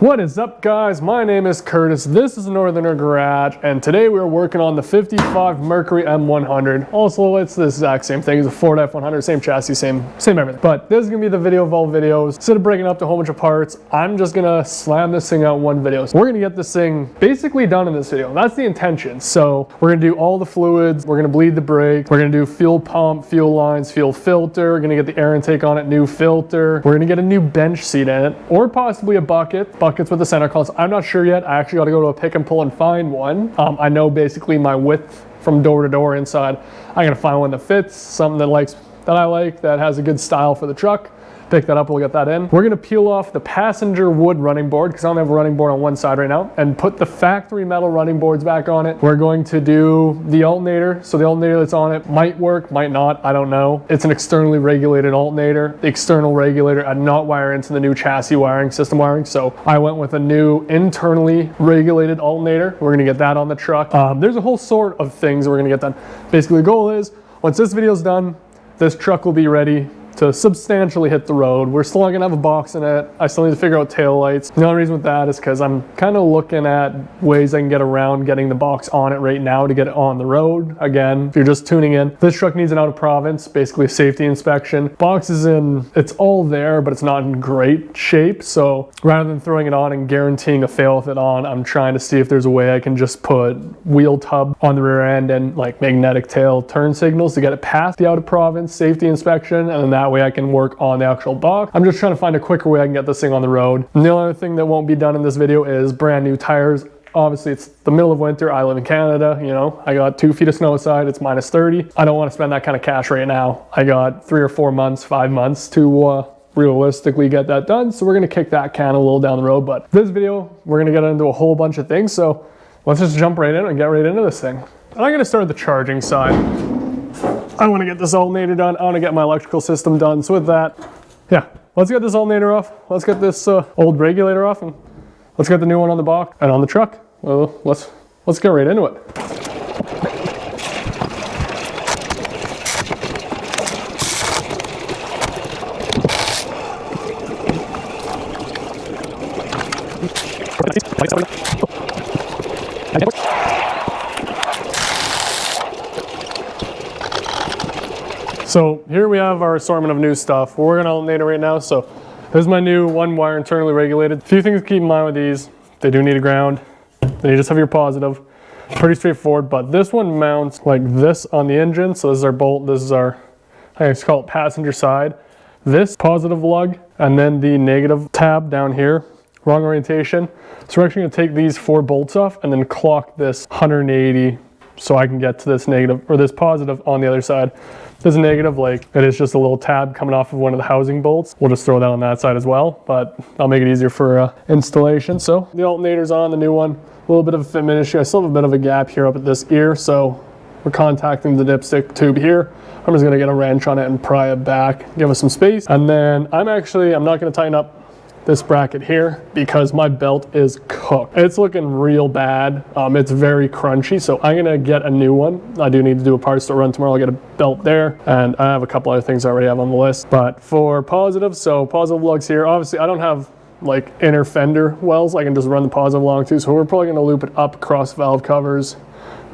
What is up, guys? My name is Curtis. This is Northerner Garage, and today we're working on the 55 Mercury M100. Also, it's the exact same thing as a Ford F100, same chassis, same everything. But this is gonna be the video of all videos. Instead of breaking up to a whole bunch of parts, I'm just gonna slam this thing out one video. So we're gonna get this thing basically done in this video. That's the intention. So we're gonna do all the fluids. We're gonna bleed the brakes. We're gonna do fuel pump, fuel lines, fuel filter. We're gonna get the air intake on it, new filter. We're gonna get a new bench seat in it, or possibly a buckets with the center console. I'm not sure yet. I actually got to go to a pick and pull and find one. I know basically my width from door to door inside. I gotta find one that fits, something that I like, that has a good style for the truck. Pick that up, we'll get that in. We're gonna peel off the passenger wood running board, because I don't have a running board on one side right now, and put the factory metal running boards back on it. We're going to do the alternator. So the alternator that's on it might work, might not, I don't know. It's an externally regulated alternator. The external regulator I did not wire into the new chassis wiring, system wiring, so I went with a new internally regulated alternator. We're gonna get that on the truck. There's a whole sort of things we're gonna get done. Basically, the goal is, once this video's done, this truck will be ready to substantially hit the road. We're still not gonna have a box in it. I still need to figure out tail lights. The only reason with that is because I'm kind of looking at ways I can get around getting the box on it right now to get it on the road. Again, if you're just tuning in, this truck needs an out of province, basically a safety inspection. Box is in, it's all there, but it's not in great shape. So rather than throwing it on and guaranteeing a fail with it on, I'm trying to see if there's a way I can just put wheel tub on the rear end and like magnetic tail turn signals to get it past the out of province safety inspection, and then that way I can work on the actual box. I'm just trying to find a quicker way I can get this thing on the road. And the only other thing that won't be done in this video is brand new tires. Obviously, it's the middle of winter. I live in Canada, you know, I got 2 feet of snow outside, it's minus 30. I don't want to spend that kind of cash right now. I got 3 or 4 months, 5 months to realistically get that done. So we're gonna kick that can a little down the road. But this video, we're gonna get into a whole bunch of things. So let's just jump right in and get right into this thing. And I'm gonna start with the charging side. I want to get this alternator done. I want to get my electrical system done. So with that, yeah, let's get this alternator off. Let's get this old regulator off, and let's get the new one on the box and on the truck. Well, let's get right into it. So here we have our assortment of new stuff. We're working on alternator right now. So this is my new one wire internally regulated. A few things to keep in mind with these. They do need a ground. Then you just have your positive. Pretty straightforward, but this one mounts like this on the engine. So this is our bolt. This is our, I guess call it passenger side. This positive lug, and then the negative tab down here. Wrong orientation. So we're actually gonna take these 4 bolts off and then clock this 180 so I can get to this negative, or this positive on the other side. This negative, like, it is just a little tab coming off of one of the housing bolts. We'll just throw that on that side as well, but I'll make it easier for installation. So the alternator's on, the new one. A little bit of a fitment issue. I still have a bit of a gap here up at this ear, so we're contacting the dipstick tube here. I'm just gonna get a wrench on it and pry it back, give us some space. And then I'm not gonna tighten up this bracket here because my belt is cooked. It's looking real bad. It's very crunchy, so I'm gonna get a new one. I do need to do a parts store run tomorrow. I'll get a belt there, and I have a couple other things I already have on the list. But for positive, so positive lugs here. Obviously, I don't have like inner fender wells. I can just run the positive along too. So we're probably gonna loop it up across valve covers,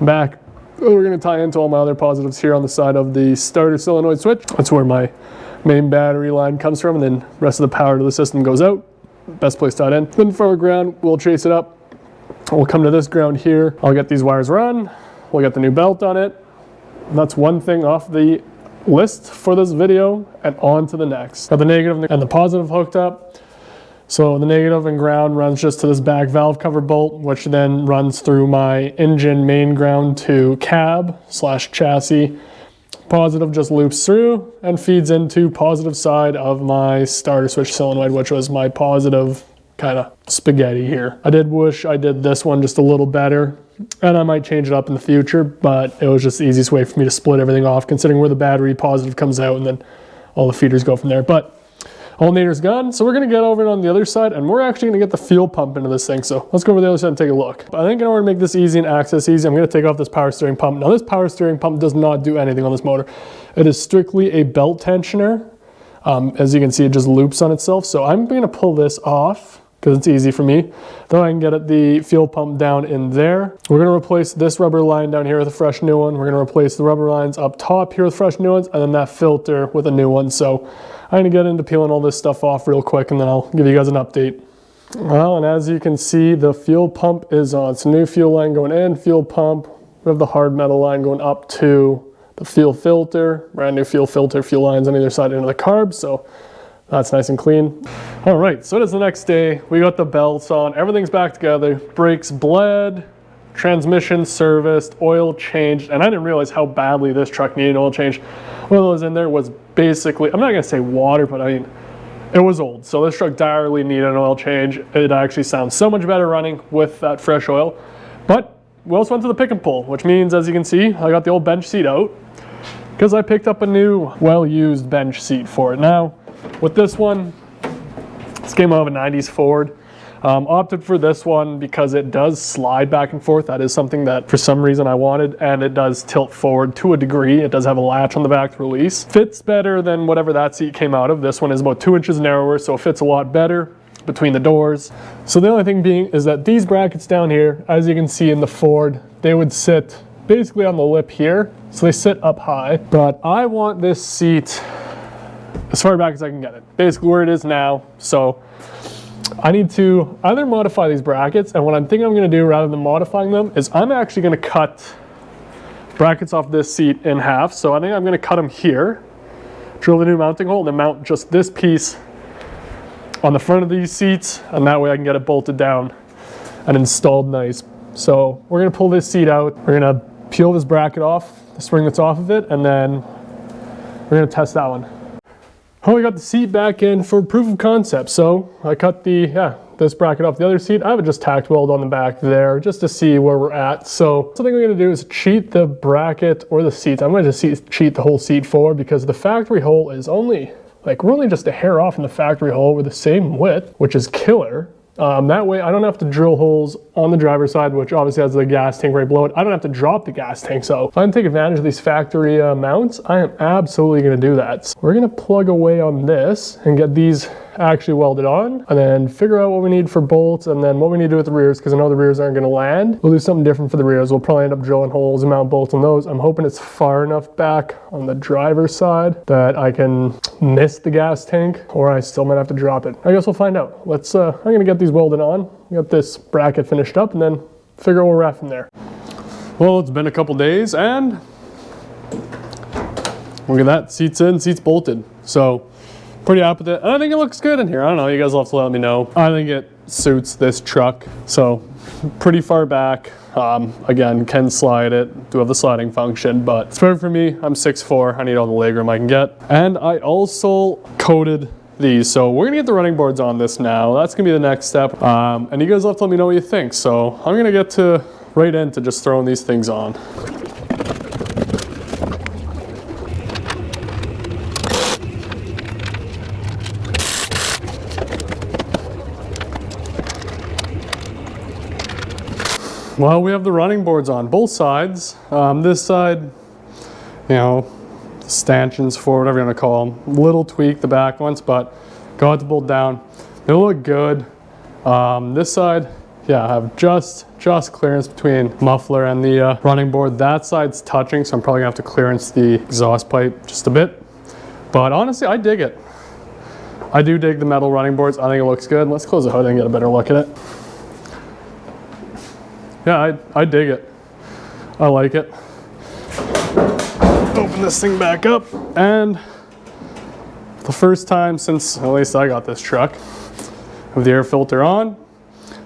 back. We're gonna tie into all my other positives here on the side of the starter solenoid switch. That's where my main battery line comes from, and then the rest of the power to the system goes out. Best place tied in. Then for our ground, we'll chase it up. We'll come to this ground here. I'll get these wires run. We'll get the new belt on it. And that's one thing off the list for this video, and on to the next. Got the negative and the positive hooked up. So the negative and ground runs just to this back valve cover bolt, which then runs through my engine main ground to cab / chassis. Positive just loops through and feeds into positive side of my starter switch solenoid, which was my positive kind of spaghetti here. I did wish I did this one just a little better, and I might change it up in the future, but it was just the easiest way for me to split everything off, considering where the battery positive comes out and then all the feeders go from there. But alternator's gone, so we're gonna get over it on the other side, and we're actually gonna get the fuel pump into this thing. So let's go over the other side and take a look. But I think in order to make this easy and access easy, I'm gonna take off this power steering pump. Now this power steering pump does not do anything on this motor. It is strictly a belt tensioner. As you can see, it just loops on itself. So I'm gonna pull this off, because it's easy for me. Then I can get the fuel pump down in there. We're gonna replace this rubber line down here with a fresh new one. We're gonna replace the rubber lines up top here with fresh new ones, and then that filter with a new one. So I'm gonna get into peeling all this stuff off real quick, and then I'll give you guys an update. Well, and as you can see, the fuel pump is on. It's a new fuel line going in, fuel pump. We have the hard metal line going up to the fuel filter, brand new fuel filter, fuel lines on either side into the carb, so that's nice and clean. All right, so it is the next day. We got the belts on, everything's back together, brakes bled, transmission serviced, oil changed, and I didn't realize how badly this truck needed oil change. One of those in there was basically, I'm not gonna say water, but I mean, it was old. So this truck direly needed an oil change. It actually sounds so much better running with that fresh oil. But we also went to the pick and pull, which means, as you can see, I got the old bench seat out because I picked up a new well-used bench seat for it. Now, with this one, this came out of a 90s Ford. Opted for this one because it does slide back and forth. That is something that for some reason I wanted, and it does tilt forward to a degree. It does have a latch on the back to release. Fits better than whatever that seat came out of. This one is about 2 inches narrower, so it fits a lot better between the doors. So the only thing being is that these brackets down here, as you can see in the Ford, they would sit basically on the lip here, so they sit up high. But I want this seat as far back as I can get it, basically where it is now. So I need to either modify these brackets, and what I'm thinking I'm going to do rather than modifying them is I'm actually going to cut brackets off this seat in half. So I think I'm going to cut them here, drill the new mounting hole, and then mount just this piece on the front of these seats, and that way I can get it bolted down and installed nice. So we're going to pull this seat out, we're going to peel this bracket off, the spring that's off of it, and then we're going to test that one. Oh, we got the seat back in for proof of concept. So I cut this bracket off the other seat. I have it just tack weld on the back there just to see where we're at. So something we're gonna do is cheat the bracket or the seats. I'm gonna just cheat the whole seat forward because the factory hole is only, we're only just a hair off in the factory hole. We're the same width, which is killer. That way I don't have to drill holes on the driver's side, which obviously has the gas tank right below it. I don't have to drop the gas tank. So if I can take advantage of these factory mounts, I am absolutely going to do that. So we're going to plug away on this and get these actually welded on, and then figure out what we need for bolts and then what we need to do with the rears, because I know the rears aren't going to land. We'll do something different for the rears. We'll probably end up drilling holes and mount bolts on those. I'm hoping it's far enough back on the driver's side that I can miss the gas tank, or I still might have to drop it. I guess we'll find out. I'm going to get these welded on, get this bracket finished up, and then figure out where we're at from there. Well, it's been a couple days, and look at that, seats in, seats bolted. So pretty happy with it, and I think it looks good in here. I don't know, you guys will have to let me know. I think it suits this truck. So pretty far back, again, can slide it, do have the sliding function, but it's perfect for me. I'm 6'4", I need all the legroom I can get. And I also coated these, so we're gonna get the running boards on this now. That's gonna be the next step, and you guys will have to let me know what you think. So I'm gonna get right into just throwing these things on. Well, we have the running boards on both sides. This side, you know, stanchions for whatever you want to call them. Little tweak the back ones, but got to bolt down. They look good. This side, yeah, I have just clearance between muffler and the running board. That side's touching, so I'm probably gonna have to clearance the exhaust pipe just a bit. But honestly, I dig it. I do dig the metal running boards. I think it looks good. Let's close the hood and get a better look at it. Yeah, I dig it. I like it. Open this thing back up, and the first time since at least I got this truck, with the air filter on.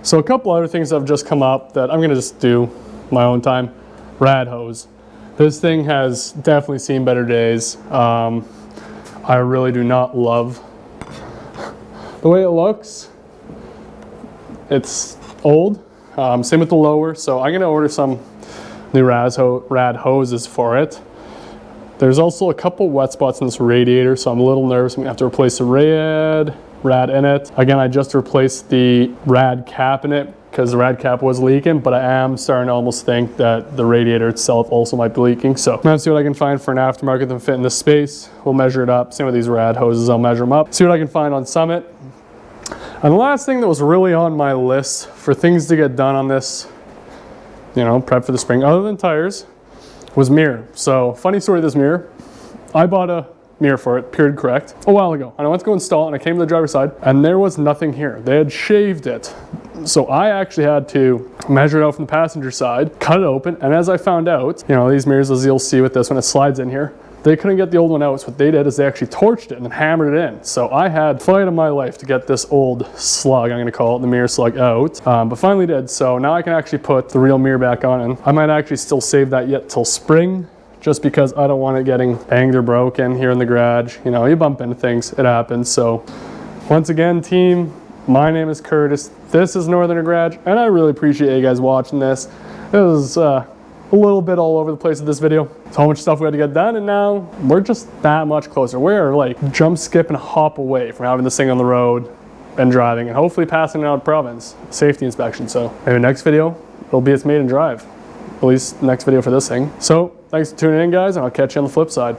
So a couple other things have just come up that I'm gonna just do my own time. Rad hose. This thing has definitely seen better days. I really do not love the way it looks. It's old. Same with the lower, so I'm gonna order some new rad hoses for it. There's also a couple wet spots in this radiator, so I'm a little nervous. I'm gonna have to replace the rad in it. Again, I just replaced the rad cap in it because the rad cap was leaking, but I am starting to almost think that the radiator itself also might be leaking. So I'm gonna see what I can find for an aftermarket that fit in this space. We'll measure it up. Same with these rad hoses, I'll measure them up. See what I can find on Summit. And the last thing that was really on my list for things to get done on this, you know, prep for the spring, other than tires, was mirror. So funny story of this mirror. I bought a mirror for it, period correct, a while ago. And I went to go install it and I came to the driver's side and there was nothing here. They had shaved it. So I actually had to measure it out from the passenger side, cut it open. And as I found out, you know, these mirrors, as you'll see with this when it slides in here, they couldn't get the old one out, so what they did is they actually torched it and then hammered it in. So I had the fight of my life to get this old slug, I'm gonna call it, the mirror slug out, but finally did. So now I can actually put the real mirror back on, and I might actually still save that yet till spring, just because I don't want it getting banged or broken here in the garage. You know, you bump into things, it happens. So once again, team, my name is Curtis. This is Northerner Garage, and I really appreciate you guys watching this. It was a little bit all over the place with this video. So much stuff we had to get done, and now we're just that much closer. We're like jump, skip, and hop away from having this thing on the road and driving, and hopefully passing it out province safety inspection. So maybe next video it'll be its maiden drive, at least next video for this thing. So thanks for tuning in, guys, and I'll catch you on the flip side.